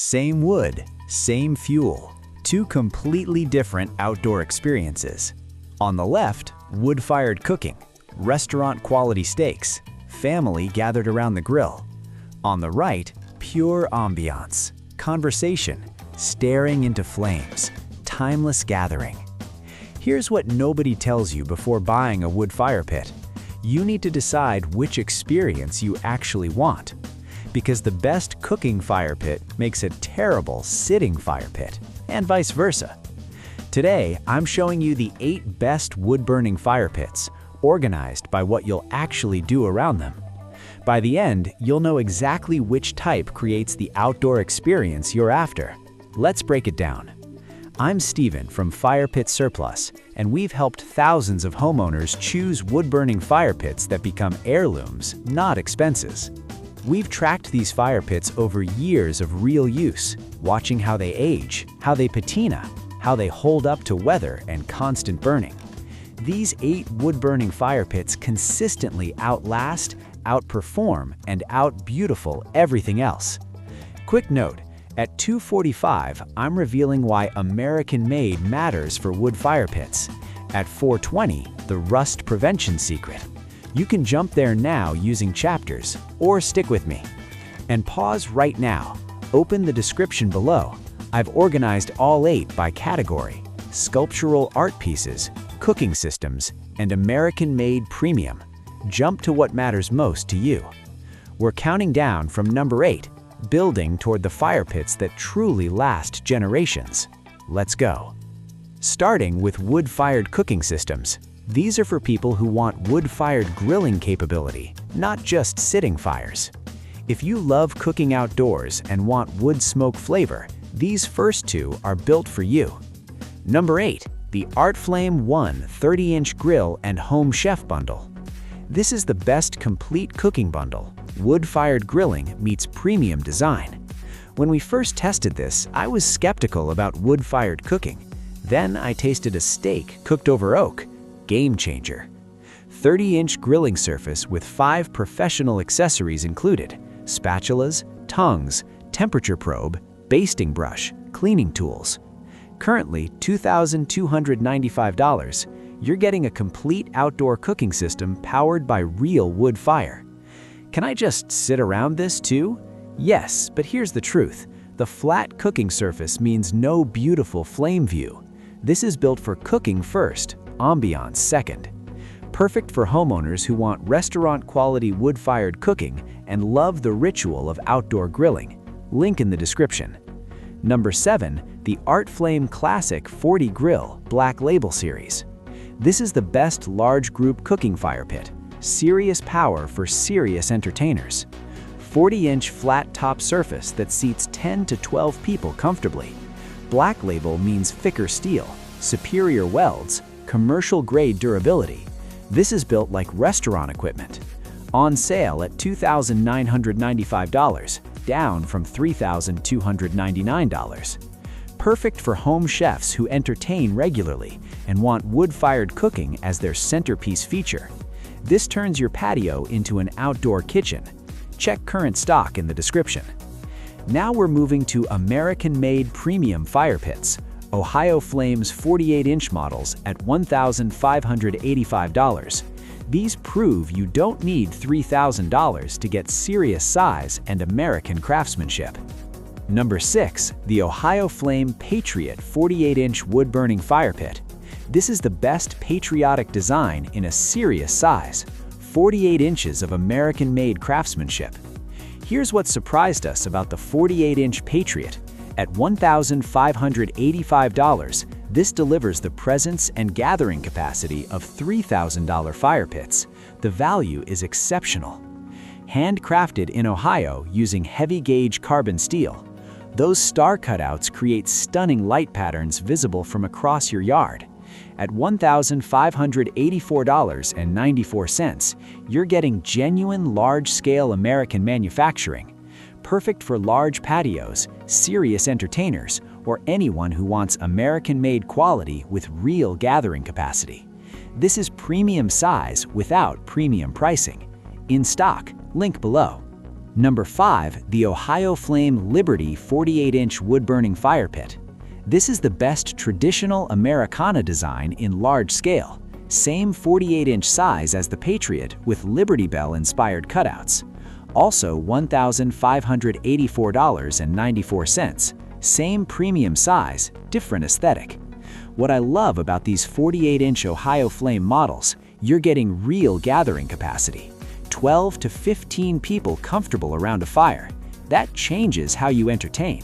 Same wood, same fuel. Two completely different outdoor experiences. On the left, wood-fired cooking, restaurant-quality steaks, family gathered around the grill. On the right, pure ambiance, conversation, staring into flames, timeless gathering. Here's what nobody tells you before buying a wood fire pit. You need to decide which experience you actually want, because the best cooking fire pit makes a terrible sitting fire pit, and vice versa. Today, I'm showing you the 8 best wood-burning fire pits, organized by what you'll actually do around them. By the end, you'll know exactly which type creates the outdoor experience you're after. Let's break it down. I'm Steven from Fire Pit Surplus, and we've helped thousands of homeowners choose wood-burning fire pits that become heirlooms, not expenses. We've tracked these fire pits over years of real use, watching how they age, how they patina, how they hold up to weather and constant burning. These 8 wood-burning fire pits consistently outlast, outperform, and out-beautiful everything else. Quick note, at $245, I'm revealing why American-made matters for wood fire pits. At $420, the rust prevention secret. You can jump there now using chapters, or stick with me. And pause right now. Open the description below. I've organized all 8 by category: sculptural art pieces, cooking systems, and American-made premium. Jump to what matters most to you. We're counting down from number 8, building toward the fire pits that truly last generations. Let's go. Starting with wood-fired cooking systems. These are for people who want wood-fired grilling capability, not just sitting fires. If you love cooking outdoors and want wood smoke flavor, these first 2 are built for you. Number 8, the Arteflame 1 30-inch grill and home chef bundle. This is the best complete cooking bundle. Wood-fired grilling meets premium design. When we first tested this, I was skeptical about wood-fired cooking. Then I tasted a steak cooked over oak. Game changer. 30-inch grilling surface with 5 professional accessories included: spatulas, tongues, temperature probe, basting brush, cleaning tools. Currently $2,295, you're getting a complete outdoor cooking system powered by real wood fire. Can I just sit around this too? Yes, but here's the truth. The flat cooking surface means no beautiful flame view. This is built for cooking first, ambiance second. Perfect for homeowners who want restaurant-quality wood-fired cooking and love the ritual of outdoor grilling. Link in the description. Number 7, the Arteflame Classic 40 Grill Black Label Series. This is the best large group cooking fire pit. Serious power for serious entertainers. 40-inch flat top surface that seats 10 to 12 people comfortably. Black Label means thicker steel, superior welds, commercial-grade durability. This is built like restaurant equipment. On sale at $2,995, down from $3,299. Perfect for home chefs who entertain regularly and want wood-fired cooking as their centerpiece feature. This turns your patio into an outdoor kitchen. Check current stock in the description. Now we're moving to American-made premium fire pits. Ohio Flames 48-inch models at $1,585. These prove you don't need $3,000 to get serious size and American craftsmanship. Number 6, the Ohio Flame Patriot 48-inch wood-burning fire pit. This is the best patriotic design in a serious size. 48 inches of American-made craftsmanship. Here's what surprised us about the 48-inch Patriot. At $1,585, this delivers the presence and gathering capacity of $3,000 fire pits. The value is exceptional. Handcrafted in Ohio using heavy-gauge carbon steel. Those star cutouts create stunning light patterns visible from across your yard. At $1,584.94, you're getting genuine large-scale American manufacturing. Perfect for large patios, serious entertainers, or anyone who wants American-made quality with real gathering capacity. This is premium size without premium pricing. In stock, link below. Number 5. The Arteflame Liberty 48-inch wood-burning fire pit. This is the best traditional Americana design in large scale. Same 48-inch size as the Patriot with Liberty Bell-inspired cutouts. Also $1,584.94. Same premium size, different aesthetic. What I love about these 48-inch Arteflame models, you're getting real gathering capacity. 12 to 15 people comfortable around a fire. That changes how you entertain.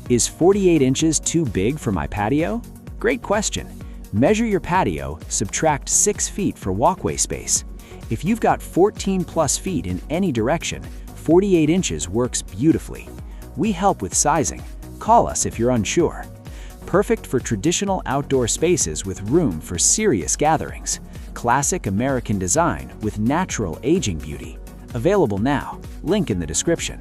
Is 48 inches too big for my patio? Great question. Measure your patio, subtract 6 feet for walkway space. If you've got 14 plus feet in any direction, 48 inches works beautifully. We help with sizing. Call us if you're unsure. Perfect for traditional outdoor spaces with room for serious gatherings. Classic American design with natural aging beauty. Available now. Link in the description.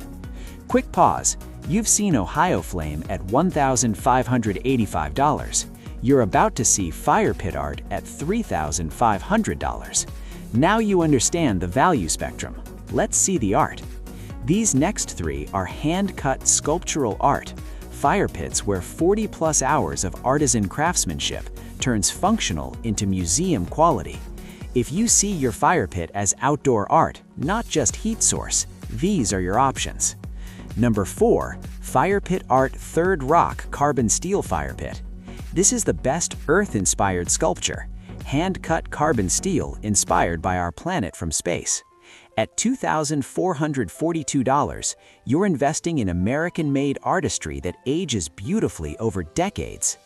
Quick pause. You've seen Arteflame at $1,585. You're about to see fire pit art at $3,500. Now you understand the value spectrum. Let's see the art. These next 3 are hand-cut sculptural art. Fire pits where 40+ hours of artisan craftsmanship turns functional into museum quality. If you see your fire pit as outdoor art, not just heat source, these are your options. Number 4. Fire Pit Art Third Rock Carbon Steel Fire Pit. This is the best Earth-inspired sculpture. Hand-cut carbon steel inspired by our planet from space. At $2,442, you're investing in American-made artistry that ages beautifully over decades.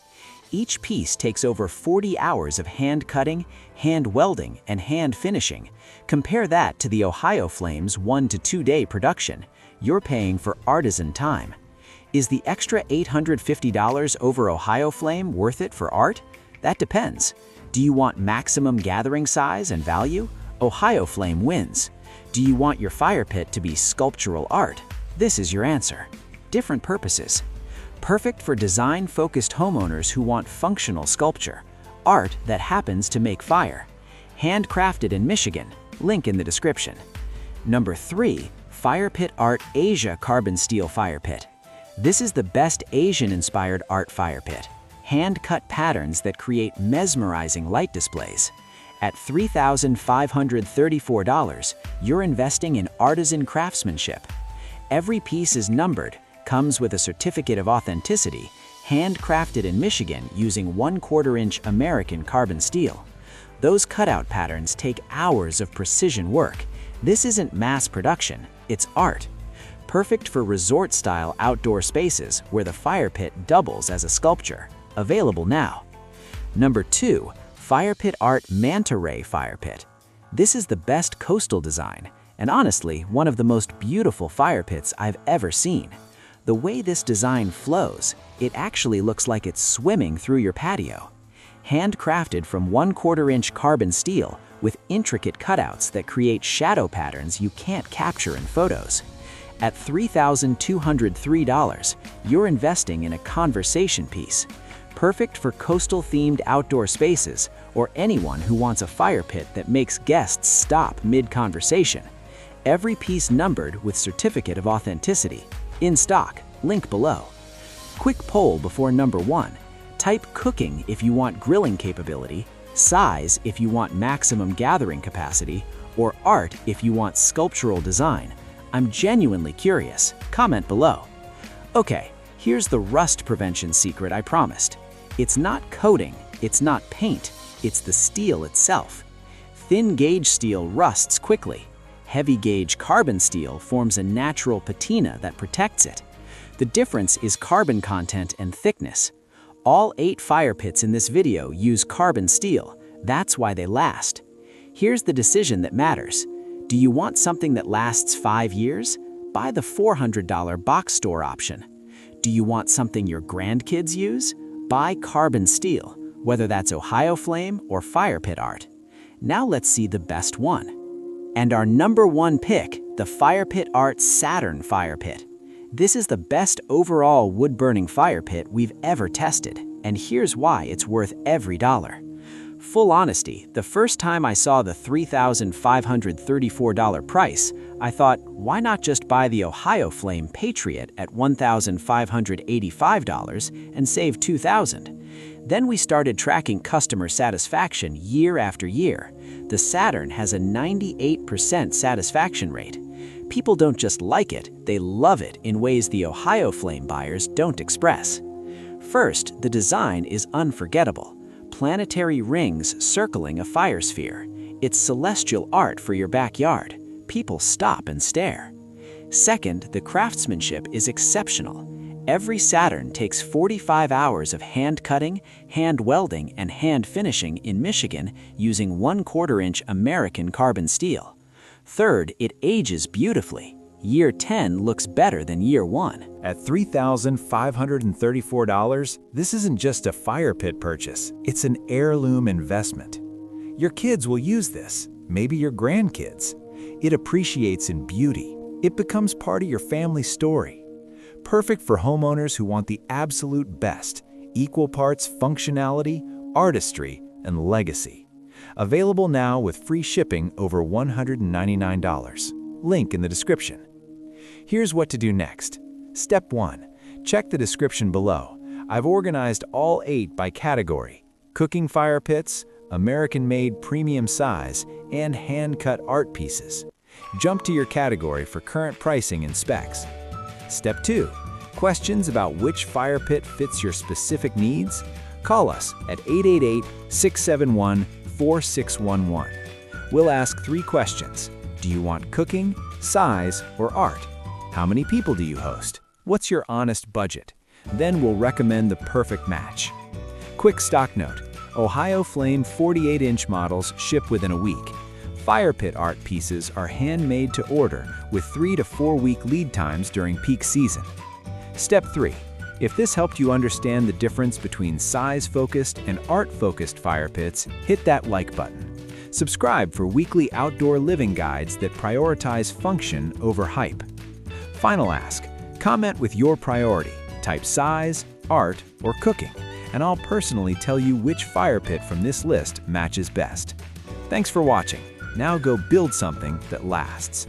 Each piece takes over 40 hours of hand cutting, hand welding, and hand finishing. Compare that to the Arteflame's 1 to 2 day production. You're paying for artisan time. Is the extra $850 over Arteflame worth it for art? That depends. Do you want maximum gathering size and value? Arteflame wins. Do you want your fire pit to be sculptural art? This is your answer. Different purposes. Perfect for design-focused homeowners who want functional sculpture. Art that happens to make fire. Handcrafted in Michigan. Link in the description. Number 3. Fire Pit Art Asia Carbon Steel Fire Pit. This is the best Asian-inspired art fire pit. Hand-cut patterns that create mesmerizing light displays. At $3,534, you're investing in artisan craftsmanship. Every piece is numbered, comes with a certificate of authenticity, handcrafted in Michigan using 1/4 inch American carbon steel. Those cutout patterns take hours of precision work. This isn't mass production, it's art. Perfect for resort-style outdoor spaces where the fire pit doubles as a sculpture. Available now. Number 2. Fire Pit Art Manta Ray Fire Pit. This is the best coastal design, and honestly, one of the most beautiful fire pits I've ever seen. The way this design flows, it actually looks like it's swimming through your patio. Handcrafted from 1/4 inch carbon steel with intricate cutouts that create shadow patterns you can't capture in photos. At $3,203, you're investing in a conversation piece. Perfect for coastal-themed outdoor spaces or anyone who wants a fire pit that makes guests stop mid-conversation. Every piece numbered with certificate of authenticity. In stock, link below. Quick poll before number 1. Type cooking if you want grilling capability, size if you want maximum gathering capacity, or art if you want sculptural design. I'm genuinely curious. Comment below. Okay, here's the rust prevention secret I promised. It's not coating, it's not paint, it's the steel itself. Thin gauge steel rusts quickly. Heavy gauge carbon steel forms a natural patina that protects it. The difference is carbon content and thickness. All 8 fire pits in this video use carbon steel. That's why they last. Here's the decision that matters. Do you want something that lasts 5 years? Buy the $400 box store option. Do you want something your grandkids use? Buy carbon steel, whether that's Arteflame or fire pit art. Now let's see the best one. And our number 1 pick, the Fire Pit Art Saturn Fire Pit. This is the best overall wood-burning fire pit we've ever tested, and here's why it's worth every dollar. Full honesty, the first time I saw the $3,534 price, I thought, why not just buy the Arteflame Patriot at $1,585 and save $2,000? Then we started tracking customer satisfaction year after year. The Saturn has a 98% satisfaction rate. People don't just like it, they love it in ways the Arteflame buyers don't express. First, the design is unforgettable. Planetary rings circling a fire sphere. It's celestial art for your backyard. People stop and stare. Second, the craftsmanship is exceptional. Every Saturn takes 45 hours of hand cutting, hand welding, and hand finishing in Michigan using 1/4-inch American carbon steel. Third, it ages beautifully. Year 10 looks better than year 1. At $3,534, this isn't just a fire pit purchase, it's an heirloom investment. Your kids will use this, maybe your grandkids. It appreciates in beauty. It becomes part of your family story. Perfect for homeowners who want the absolute best, equal parts functionality, artistry, and legacy. Available now with free shipping over $199. Link in the description. Here's what to do next. Step 1. Check the description below. I've organized all 8 by category: cooking fire pits, American-made premium size, and hand-cut art pieces. Jump to your category for current pricing and specs. Step 2. Questions about which fire pit fits your specific needs? Call us at 888-671-4611. We'll ask 3 questions. Do you want cooking, size, or art? How many people do you host? What's your honest budget? Then we'll recommend the perfect match. Quick stock note: Arteflame 48-inch models ship within a week. Fire pit art pieces are handmade to order with 3 to 4 week lead times during peak season. Step 3. If this helped you understand the difference between size-focused and art-focused fire pits, hit that like button. Subscribe for weekly outdoor living guides that prioritize function over hype. Final ask: comment with your priority, type size, art, or cooking, and I'll personally tell you which fire pit from this list matches best. Thanks for watching. Now go build something that lasts.